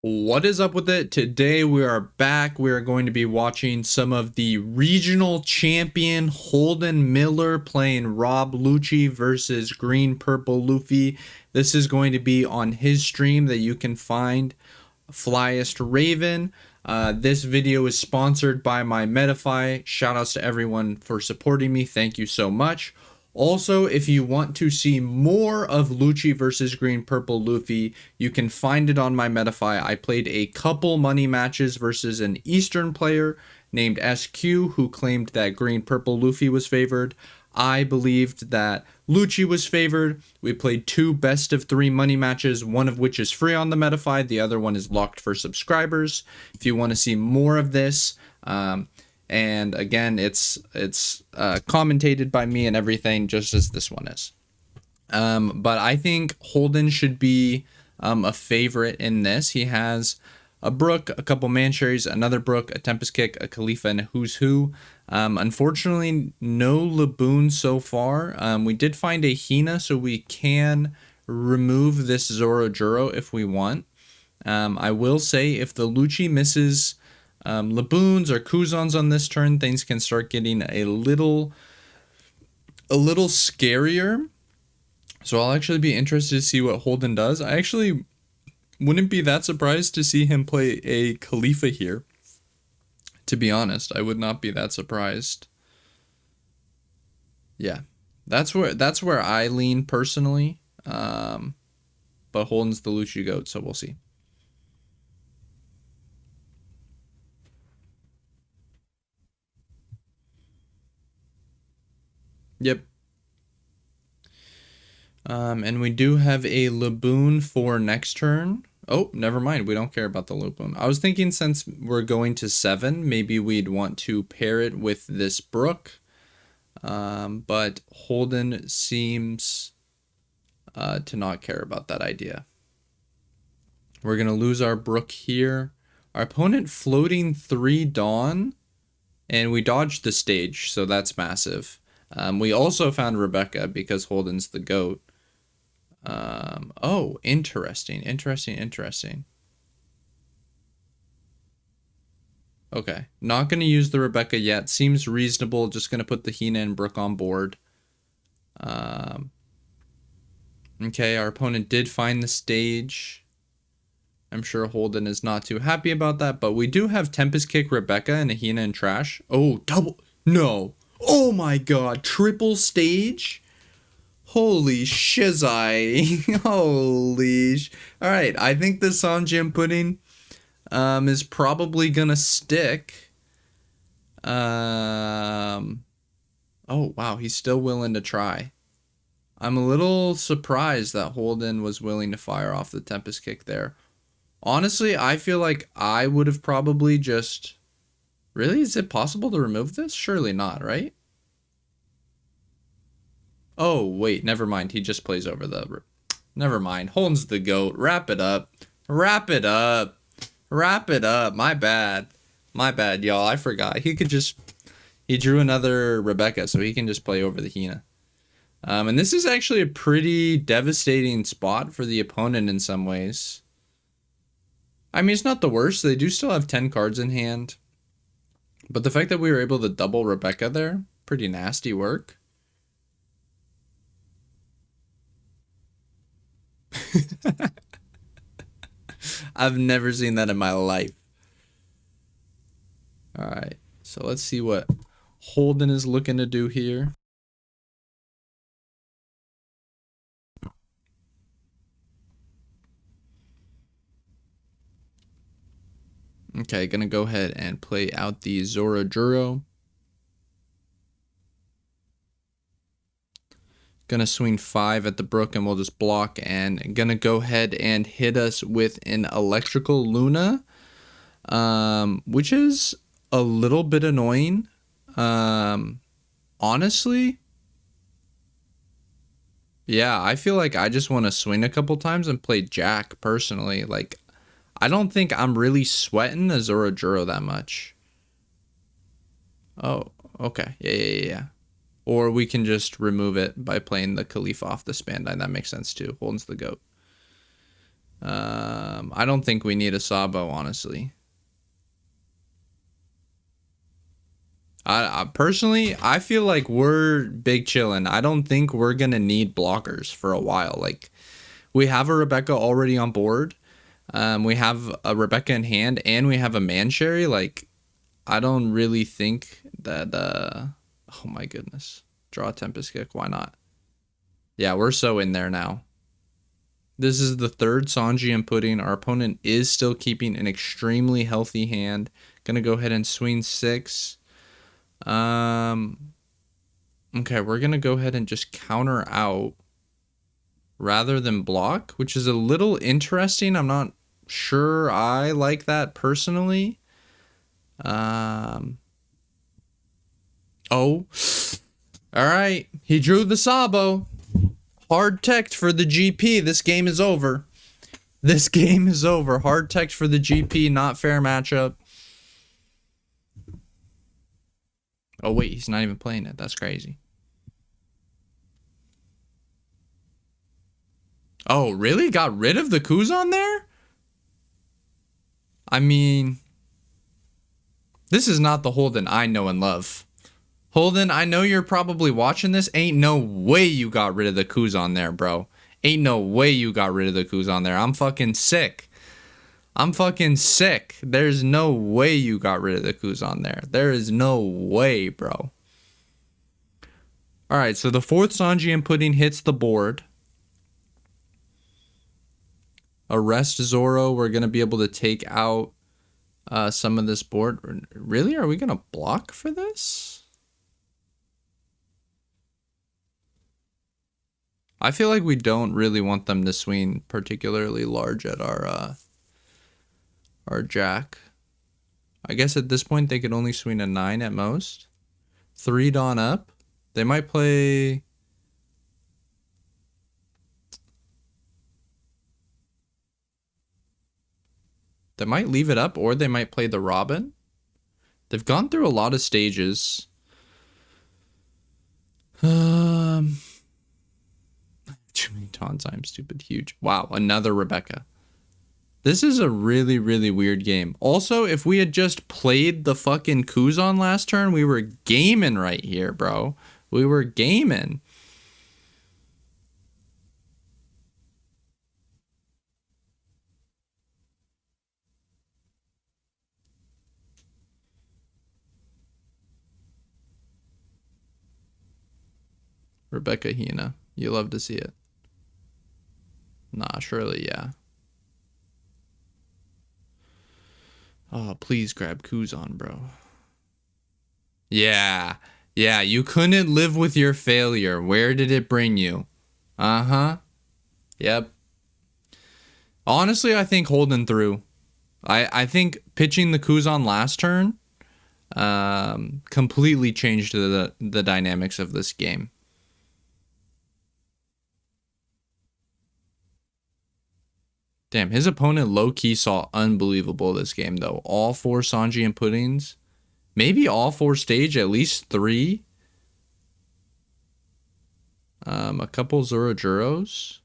What is up with it? Today we are back. We are going to be watching some of the regional champion Holden Miller playing Rob Lucci versus Green Purple Luffy. This is going to be on his stream that you can find, Flyest Raven. This video is sponsored by my Metafy. Shoutouts to everyone for supporting me. Thank you so much. Also, if you want to see more of Lucci versus Green Purple Luffy, you can find it on my Metafy. I played a couple money matches versus an Eastern player named SQ who claimed that Green Purple Luffy was favored. I believed that Lucci was favored. We played two best of 3 money matches, one of which is free on the Metafy, the other one is locked for subscribers. If you want to see more of this, and again, it's commentated by me and everything, just as this one is. But I think Holden should be a favorite in this. He has a Brook, a couple Mancherries, another Brook, a Tempest Kick, a Khalifa, and a Who's Who. Unfortunately, no Laboon so far. We did find a Hina, so we can remove this Zorojuro if we want. I will say if the Lucci misses Laboons or Kuzons on this turn, things can start getting a little scarier. So I'll actually be interested to see what Holden does. I actually wouldn't be that surprised to see him play a Khalifa here. To be honest, I would not be that surprised. Yeah, that's where I lean personally. But Holden's the Lucci goat, so we'll see. Yep. And we do have a Laboon for next turn. Oh, never mind. We don't care about the Laboon. I was thinking since we're going to 7, maybe we'd want to pair it with this Brook. But Holden seems to not care about that idea. We're going to lose our Brook here. Our opponent floating 3 Dawn. And we dodged the stage, so that's massive. We also found Rebecca because Holden's the GOAT. Oh, interesting. Okay, not going to use the Rebecca yet. Seems reasonable. Just going to put the Hina and Brook on board. Okay, our opponent did find the stage. I'm sure Holden is not too happy about that, but we do have Tempest Kick, Rebecca, and a Hina and Trash. Oh, double. No. Oh my god, triple stage? Holy shizai. Holy Alright, I think the Sanjim pudding is probably gonna stick. Oh wow, he's still willing to try. I'm a little surprised that Holden was willing to fire off the Tempest Kick there. Honestly, I feel like I would have probably just... Really? Is it possible to remove this? Surely not, right? Oh, wait, never mind. He just plays over the... Never mind. Holden's the GOAT. Wrap it up. Wrap it up. Wrap it up. My bad. My bad, y'all. I forgot. He could just... He drew another Rebecca, so he can just play over the Hina. And this is actually a pretty devastating spot for the opponent in some ways. I mean, it's not the worst. They do still have 10 cards in hand. But the fact that we were able to double Rebecca there, pretty nasty work. I've never seen that in my life. Alright, so let's see what Holden is looking to do here. Okay, gonna go ahead and play out the Zorojuro. Gonna swing 5 at the Brook and we'll just block, and gonna go ahead and hit us with an Electrical Luna, which is a little bit annoying. Honestly, yeah, I feel like I just want to swing a couple times and play Jack personally. Like, I don't think I'm really sweating a Zorojuro that much. Oh, okay. Yeah. Or we can just remove it by playing the Khalifa off the Spandine. That makes sense too. Holden's the GOAT. I don't think we need a Sabo, honestly. I personally, I feel like we're big chillin'. I don't think we're gonna need blockers for a while. Like, we have a Rebecca already on board. We have a Rebecca in hand, and we have a Mansherry. Like, I don't really think that. Oh my goodness, draw a Tempest Kick. Why not? Yeah, we're so in there now. This is the third Sanji and Pudding. Our opponent is still keeping an extremely healthy hand. Gonna go ahead and swing 6. Okay, we're gonna go ahead and just counter out rather than block, which is a little interesting. I'm not sure I like that personally. Oh. All right. He drew the Sabo. Hard text for the GP. This game is over. This game is over. Hard text for the GP. Not fair matchup. Oh, wait. He's not even playing it. That's crazy. Oh, really? Got rid of the Kuzan there? I mean, this is not the Holden I know and love. Holden, I know you're probably watching this. Ain't no way you got rid of the Kuzan there, bro. Ain't no way you got rid of the Kuzan there. I'm fucking sick. I'm fucking sick. There's no way you got rid of the Kuzan there. There is no way, bro. Alright, so the fourth Sanji and Pudding hits the board. Arrest Zoro. We're going to be able to take out some of this board. Really? Are we going to block for this? I feel like we don't really want them to swing particularly large at our jack. I guess at this point they could only swing a 9 at most. 3 Dawn up. They might play... They might leave it up, or they might play the Robin. They've gone through a lot of stages. Too many taunts. I'm stupid huge. Wow, another Rebecca. This is a really, really weird game. Also, if we had just played the fucking Kuzan last turn, we were gaming right here, bro. We were gaming. Rebecca Hina. You love to see it. Nah, surely, yeah. Oh, please grab Kuzan, bro. Yeah. Yeah, you couldn't live with your failure. Where did it bring you? Uh-huh. Yep. Honestly, I think holding through. I think pitching the Kuzan last turn completely changed the dynamics of this game. Damn, his opponent low-key saw unbelievable this game, though. All 4 Sanji and Puddings. Maybe all 4 stage, at least 3. A couple Zorojuros.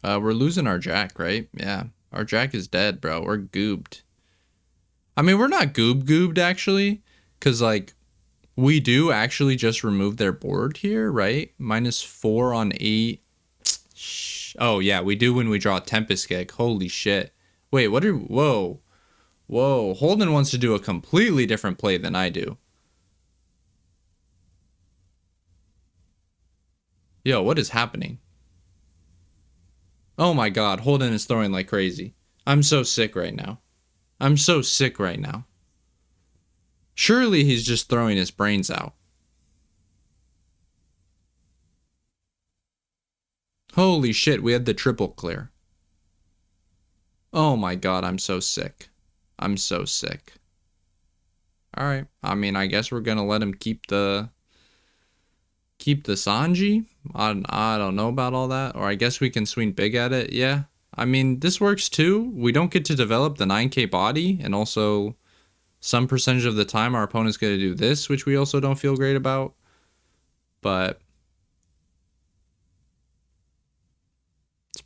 We're losing our Jack, right? Yeah. Our Jack is dead, bro. We're goobed. I mean, we're not goobed, actually. Because, like... We do actually just remove their board here, right? -4 on 8. Oh, yeah, we do when we draw Tempest Kick. Holy shit. Wait, what are... Whoa. Whoa. Holden wants to do a completely different play than I do. Yo, what is happening? Oh my god, Holden is throwing like crazy. I'm so sick right now. I'm so sick right now. Surely he's just throwing his brains out. Holy shit, we had the triple clear. Oh my god, I'm so sick. I'm so sick. Alright, I mean, I guess we're gonna let him keep the Sanji. I don't know about all that. Or I guess we can swing big at it. Yeah. I mean, this works too. We don't get to develop the 9k body, and also... Some percentage of the time our opponent's going to do this, which we also don't feel great about. But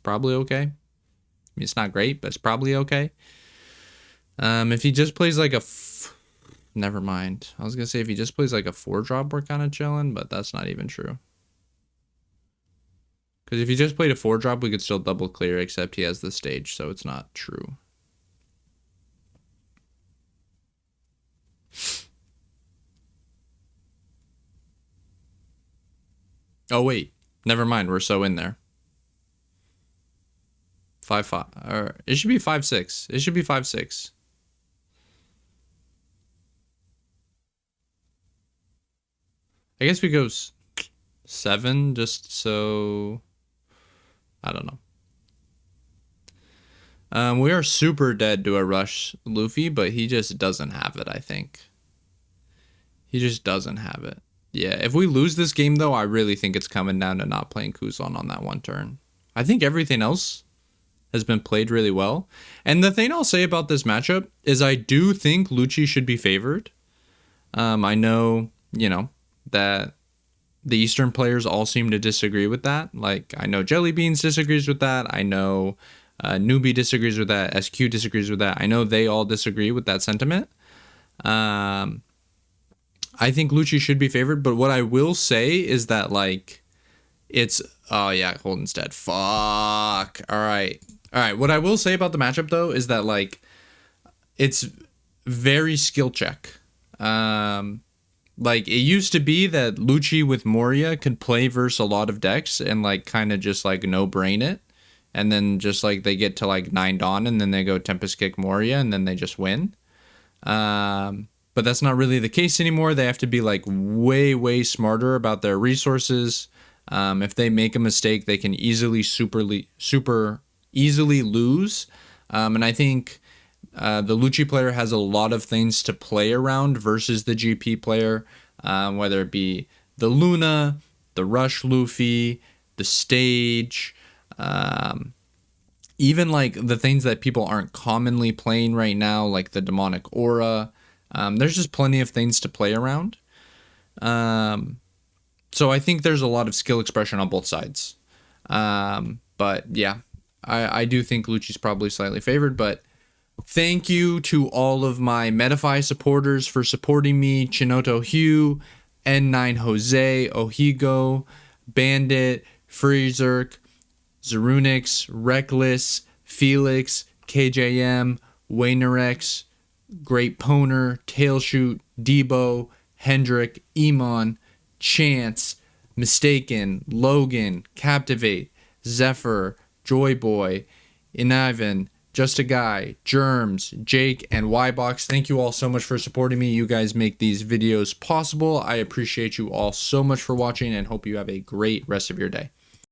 probably okay. I mean, it's not great, but it's probably okay. If he just plays like a... Never mind. I was going to say if he just plays like a 4-drop, we're kind of chilling, but that's not even true. Because if he just played a 4-drop, we could still double clear, except he has the stage, so it's not true. Oh, wait. Never mind. We're so in there. 5-5. Or it should be 5-6. It should be 5-6. I guess we go 7 just so... I don't know. We are super dead to a rush Luffy, but he just doesn't have it, I think. He just doesn't have it. Yeah, if we lose this game, though, I really think it's coming down to not playing Kuzan on that one turn. I think everything else has been played really well. And the thing I'll say about this matchup is I do think Lucci should be favored. I know, you know, that the Eastern players all seem to disagree with that. Like, I know Jellybeans disagrees with that. I know Newbie disagrees with that. SQ disagrees with that. I know they all disagree with that sentiment. I think Lucci should be favored, but what I will say is that, like, it's... Oh, yeah, Holden's dead. Fuck. All right. What I will say about the matchup, though, is that, like, it's very skill check. Like, it used to be that Lucci with Moria could play versus a lot of decks and, like, kind of just, like, no-brain it. And then just, like, they get to, like, 9 Dawn and then they go Tempest Kick Moria and then they just win. But that's not really the case anymore. They have to be, like, way, way smarter about their resources. If they make a mistake, they can easily, super easily lose. And I think... the Lucci player has a lot of things to play around versus the GP player, whether it be the Luna, the Rush Luffy, the stage, even like the things that people aren't commonly playing right now, like the Demonic Aura. There's just plenty of things to play around. So I think there's a lot of skill expression on both sides. But yeah, I do think Lucci's probably slightly favored, but thank you to all of my Metafy supporters for supporting me. Chinoto Hugh, N9 Jose, Ohigo, Bandit, Freezerk, Zerunix, Reckless, Felix, KJM, Waynerex, Great Poner, Tailshoot, Debo, Hendrick, Emon, Chance, Mistaken, Logan, Captivate, Zephyr, Joyboy, Inavan, Just a Guy, Germs, Jake, and Ybox. Thank you all so much for supporting me. You guys make these videos possible. I appreciate you all so much for watching and hope you have a great rest of your day.